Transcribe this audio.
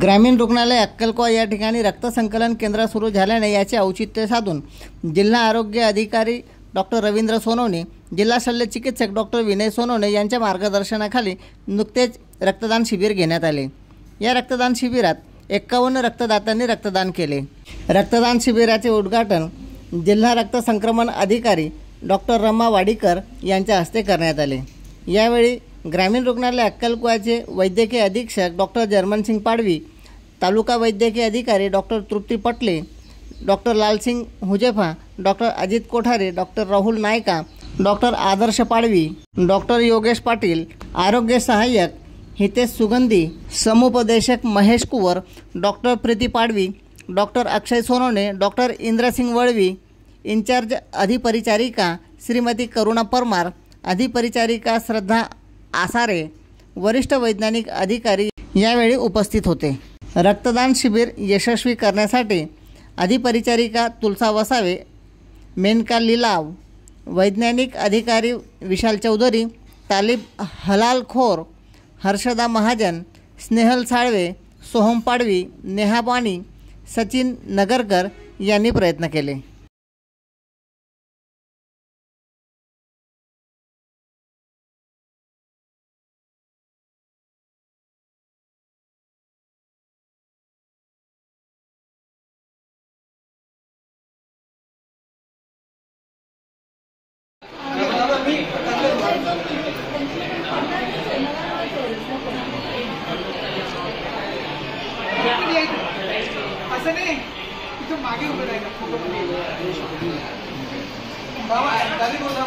ग्रामीण रुग्णालय अक्कलकोवा या ठिकाणी रक्त संकलन केंद्र सुरू झाल्याने याचे औचित्य साधून जिल्हा आरोग्य अधिकारी डॉक्टर रवींद्र सोनवणे, जिल्हा शल्य चिकित्सक डॉक्टर विनय सोनवणे यांच्या मार्गदर्शनाखाली नुकतेच रक्तदान शिबिर घेण्यात आले। या रक्तदान शिबिरात 51 रक्तदात्यांनी रक्तदान केले। रक्तदान शिबिराचे उद्घाटन जिल्हा रक्त संक्रमण अधिकारी डॉक्टर रमा वाडीकर यांच्या हस्ते करण्यात आले। यावेळी ग्रामीण रुग्णालय अक्कलकोवाचे वैद्यकीय अधीक्षक डॉक्टर जर्मनसिंग पाडवी, तालुका वैद्यकीय अधिकारी doctor Trupti Patle, doctor Lalsing Hujefa, doctor Ajit Kothare, doctor Rahul Nayka, doctor Adarsh Padvi, doctor Yogesh Patil, आरोग्य सहाय्यक हितेश सुगंधी, समुपदेशक Mahesh Kuwar, doctor Preeti Padvi, doctor Akshay Sonawane, doctor Indrasing Valvi, in charge अधिपरिचारिका श्रीमती करुणा परमार, अधिपरिचारिका श्रद्धा आसारे, वरिष्ठ वैज्ञानिक अधिकारी यावेळी उपस्थित होते। रक्तदान शिबिर यशस्वी करण्यासाठी अधिपरिचारिका तुलसा वसावे, मेनका लिलाव, वैज्ञानिक अधिकारी विशाल चौधरी, तालिब हलालखोर, हर्षदा महाजन, स्नेहल साळवे, सोहम पाडवी, नेहा पाणी, सचिन नगरकर यांनी प्रयत्न केले। असं नाही तिथं मागे उभं राहिलं फोटो बाबा गाडी बोला